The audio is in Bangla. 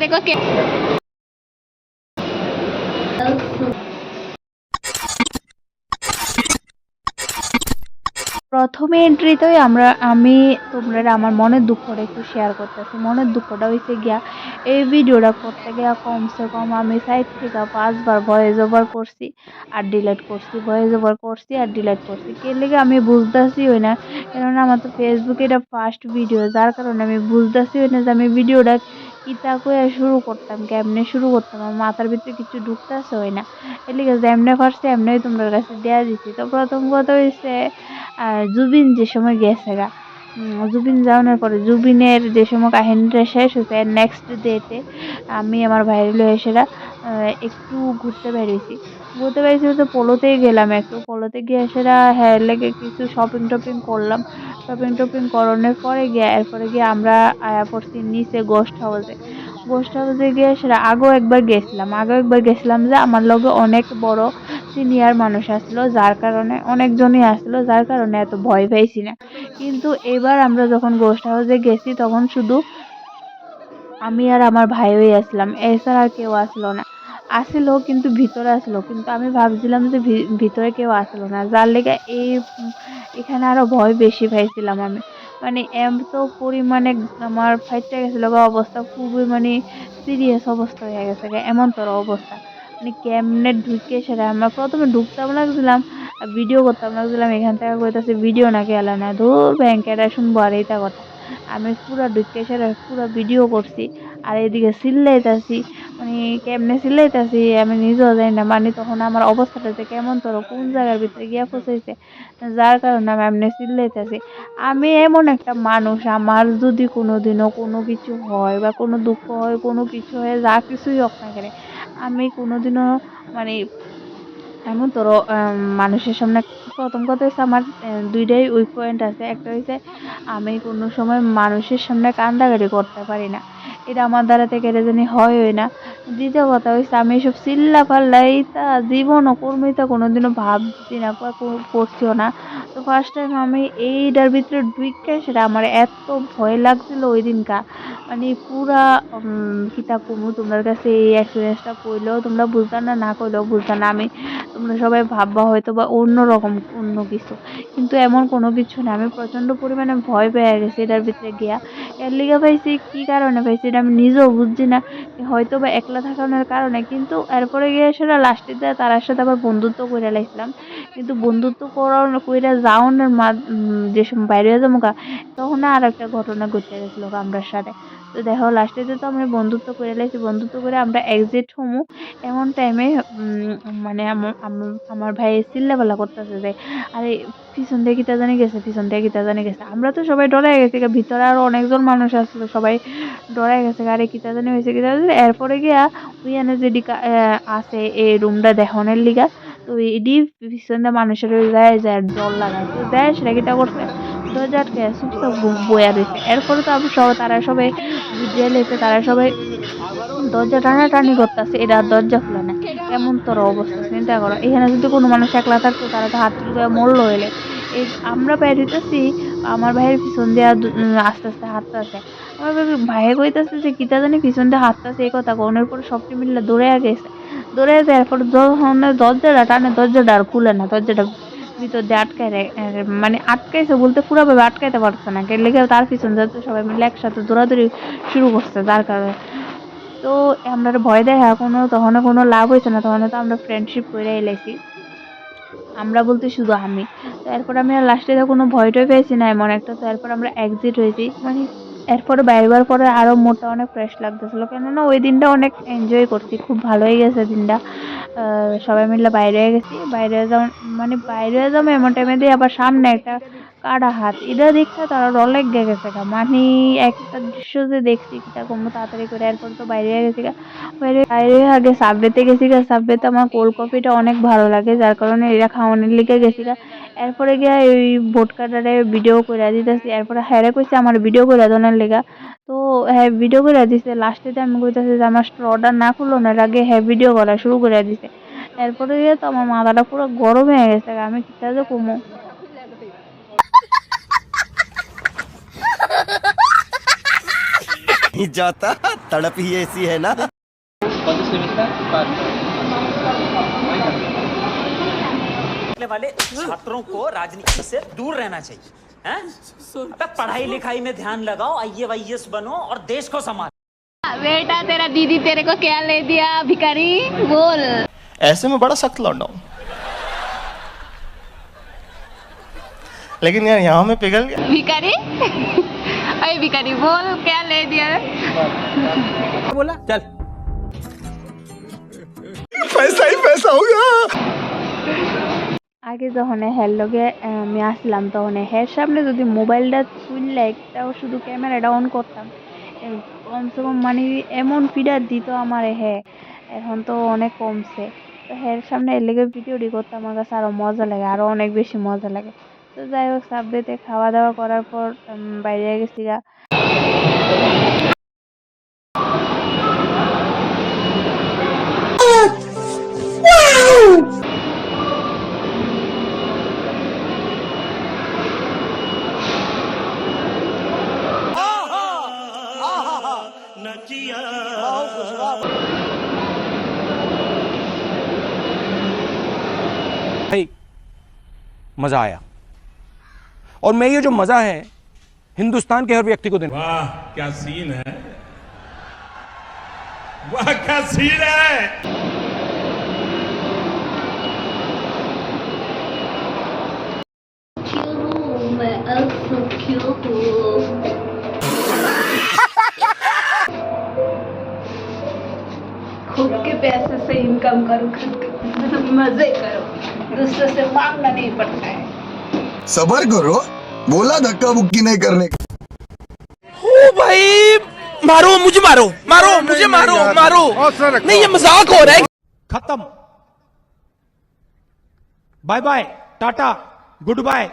देखो क्या প্রথম এন্ট্রিতেই আমি তোমরা আমার মনের দুঃখটা একটু শেয়ার করতেছি। মনের দুঃখটা হইছে গিয়া এই ভিডিওটা করতে গিয়া কমসে কম আমি 4 থেকে 5 বার ভয়েস ওভার করছি আর ডিলিট করছি, ভয়েস ওভার করছি আর ডিলিট করছি। কে লেগে আমি বুঝতাছি হই না, কেননা আমার তো ফেসবুকে এটা ফার্স্ট ভিডিও, যার কারণে আমি বুঝতাছি হই না যে আমি ভিডিওটা কিতা কইয়া শুরু করতাম, কেমনে শুরু করতাম, আমার মাথার ভিতরে কিছু ঢুকতাছে হই না। এর লিগে যেমনে পারছি এমনি তোমাদের কাছে দেয়া দিছি। তো প্রথম কথা হইছে জুবিন যে সময় গেছে গা, জুবিন যাওয়ার পরে জুবিনের যে সময় কাহিনীটা শেষ হয়েছে নেক্সট ডেতে আমি আমার ভাইয়ের লয়ে সেরা একটু ঘুরতে বেরিয়েছি তো পোলোতেই গেলাম, একটু পোলোতে গিয়ে সেরা হ্যাঁ লেগে কিছু শপিং টপিং করলাম। শপিং টপিং করানোর পরে গিয়ে এরপরে গিয়ে আমরা আয়া পড়ছি নিচে গোস্ট হাউসে গিয়ে সেটা আগেও একবার গেছিলাম যে আমার লগে অনেক বড় সিনিয়র মানুষ আসলো, যার কারণে অনেকজনই আসলো, যার কারণে এত ভয় পাইছি না। কিন্তু এবার আমরা যখন গোস্ট হাউসে গেছি তখন শুধু আমি আর আমার ভাইই আসলাম, এছাড়া আর কেউ আসলো না। আসলো কিন্তু ভিতরে আসলো, কিন্তু আমি ভাবছিলাম যে ভিতরে কেউ আসলো না, যার লেগে এখানে আরো ভয় বেশি পাইছিলাম আমি। মানে এত পরিমাণে আমার ফাইটটা গেছিল গা, অবস্থা খুবই মানে সিরিয়াস অবস্থা হয়ে গেছে গা, এমন তোর অবস্থা। মানে কেমনে ঢুকে সেটা আমরা প্রথমে ঢুকতাম লাগছিলাম, ভিডিও করতাম লাগছিলাম, এখান থেকে কইতাছে ভিডিও নাকি এলা না, ধুর ব্যাংকেরা শুনবো আর এইটা কথা। আমি পুরা ঢুকে সেটা পুরা ভিডিও করছি আর এদিকে চিল্লাইতাছি, মানে কেমনে চিল্লাইতাছি আমি নিজেও জানি না। মানে তখন আমার অবস্থাটা যে কেমন তোর কোন জায়গার ভিতরে গিয়া ফসাইছে, যার কারণে আমি এমনি চিল্লাইতাছি। আমি এমন একটা মানুষ, আমার যদি কোনোদিনও কোনো কিছু হয় বা কোনো দুঃখ হয়, কোনো কিছু হয়, যা কিছুই হোক না কেন, আমি কোনোদিনও মানে এমন তোর মানুষের সামনে প্রথম কথা হচ্ছে আমার দুইটাই উইক পয়েন্ট আছে। একটা হচ্ছে আমি কোনো সময় মানুষের সামনে কান্দাকাটি করতে পারি না, এটা আমার দ্বারা থেকে এটা জানি হয় না। দ্বিতীয় কথা হচ্ছে আমি এসব চিল্লা পাল্লা এইটা জীবনও কর্মীটা কোনোদিনও ভাবছি না বা করছিও না। তো ফার্স্ট টাইম আমি এইটার ভিতরে ঢুকে সেটা আমার এত ভয় লাগছিল ওই দিনকা, মানে পুরা কিতা কমু তোমার কাছে এই এক্সপিরিয়েন্সটা কইলেও তোমরা বুঝতা না, না কইলেও বুঝতা না। আমি তোমরা সবাই ভাববা হয়তো বা অন্যরকম অন্য কিছু, কিন্তু এমন কোনো কিছু না। আমি প্রচন্ড পরিমাণে ভয় পেয়ে গেছি এটার ভিতরে গিয়া। এর লিগা পাইছি, কি কারণে পাইছি এটা আমি নিজেও বুঝছি না, হয়তো বা একলা থাকানোর কারণে। কিন্তু এরপরে গিয়ে সেটা লাস্টে দিয়ে তার সাথে আবার বন্ধুত্ব করে লাইছিলাম। কিন্তু বন্ধুত্ব কইরা যাওয়ানোর যে সময় বাইরে যাবো গা, তখন আর একটা ঘটনা ঘটে গেছিল আমার সাথে। তো দেখো লাস্টে তো আমরা বন্ধুত্ব করে লাইছি, বন্ধুত্ব করে আমরা এক্সিট হমু এমন টাইমে মানে আমার ভাই চিল্লাপাল্লা করতেছে যে আরে পিছন দিয়ে কিতা জানি গেছে, পিছন দিয়ে কিতা জানি গেছে। আমরা তো সবাই ডরাই গেছি গা, ভিতরে আরো অনেকজন মানুষ আসলো, সবাই ডরাই গেছে গা, আরে কিতা জানি হয়েছে কিতা জানি। এরপরে গিয়া ওইখানে যে আছে এই রুমটা দেখানোর লিগা, তো এডি পিছন দিয়ে মানুষের ওই যায় যায় ডর লাগায়, তো দেয় সেটা কিতা করছে, দরজা আটকে চুপচাপ বইয়া রয়েছে। এরপরে তো আমি তারা সবাই বুঝে লেছে, তারা সবাই দরজা টানাটানি করতেছে, এটা আর দরজা খুলে না। এমন তোর অবস্থা চিন্তা করো, এখানে যদি কোনো মানুষ একলা থাকতো তারা তো হাত চুলকায় মরলো হইলে। এই আমরা বের হইতেছি, আমার ভাইয়ের পিছন দিয়ে আস্তে আস্তে হাঁটতেছে। আমার ভাইয়ে কইতাছে যে কিতা জানি পিছন দিয়ে হাঁটতেছে, এই কথা কোনের পরে সবটি মিললে দৌড়ে গেছে। দৌড়ে যায়, এরপর যখন দরজাটা টানে দরজাটা আর খুলে না, দরজাটা ভিতর দিয়ে মানে আটকাইছে বলতে পুরোভাবে আটকাইতে পারছে না, লেগে তার পিছন যাতে সবাই মিলে একসাথে দৌড়াদৌড়ি শুরু করছে, যার কারণে তো আমরা ভয় দেখা তখন কোনো লাভ হয়েছে না, তখন তো আমরা ফ্রেন্ডশিপ করে এলাইছি, আমরা বলতে শুধু আমি। তো এরপর আমি আর লাস্টে কোনো ভয় টয় পেয়েছি না এমন একটা। তো এরপর আমরা এক্সিট হয়েছি, মানে এরপরে বাইরবার পরে আরো মোটা অনেক ফ্রেশ লাগতেছিল, কেননা ওই দিনটা অনেক এনজয় করছি, খুব ভালোই গেছে দিনটা। সবাই মিলে বাইরে গেছি, বাইরে যাবো এমন টাইমে দিয়ে আবার সামনে একটা কাটা হাত, এটা দেখতে তারা অনেক গেছে গা, মানে একটা দৃশ্য যে দেখছি কিতা কমু তাড়াতাড়ি করে। এরপর তো বাইরে গেছি গা, বাইরে আগে সাবওয়েতে গেছি গা, সাবওয়েতে আমার কোল্ড কফিটা অনেক ভালো লাগে, যার কারণে এরা খাওয়ানোর লিগে গেছি গা। এরপরে গিয়া এই ভোটকাটারে ভিডিও করে দিতেছি, এরপরে হ্যারে কইছে আমার ভিডিও করে দেওয়ার লেগা। তো হ্যাঁ ভিডিও করে দিছে, লাস্টে আমি কইতাছি যে আমার স্ট্রটা না খুললো না, এর আগে হ্যাঁ ভিডিও করা শুরু করে দিছে। এরপরে গিয়ে তো আমার মাথাটা পুরো গরম হয়ে গেছে, আমি কিতা যে কমু। जाता तड़प ही ऐसी है ना। वाले छात्रों को राजनीति से दूर रहना चाहिए हैं? अबे पढ़ाई लिखाई में ध्यान लगाओ, आईएएस बनो और देश को संभालो। बेटा तेरा दीदी तेरे को क्या ले दिया भिखारी बोल। ऐसे में बड़ा सख्त लौंडा हूं, लेकिन यार यहाँ में पिघल गया। भिखारी अरे भिखारी बोल क्या ले दिया। बोला चल पैसा ही पैसा होगा। আগে যখন হের লগে আমি আসলাম তখন হের সামনে যদি মোবাইলটা তুললে একটাও শুধু ক্যামেরাটা অন করতাম কমসে কম মানে এমন ফিডার দিত আমার হে। এখন তো অনেক কমছে, তো হের সামনে এর লেগে ভিডিওটি করতে আমার কাছে আরো মজা লাগে, আরো অনেক বেশি মজা লাগে। তো যাই হোক সাবওয়েতে খাওয়া দাওয়া করার পর বাইরে গেছি গা। भाई मजा आया, और मैं ये जो मजा है हिंदुस्तान के हर व्यक्ति को देना। वाह क्या सीन है, वाह क्या सीन है। मैं असुखियों खुद के पैसे से इनकम करो, खुद के पैसे से मजे करो, दूसरों से मांगना नहीं पड़ता है। सबर करो, बोला धक्का मुक्की नहीं करने का। ओ भाई मारो मुझे, मारो मारो मुझे, मारो मारो, नहीं ये मजाक हो रहा है। खत्म, bye bye, tata, good bye.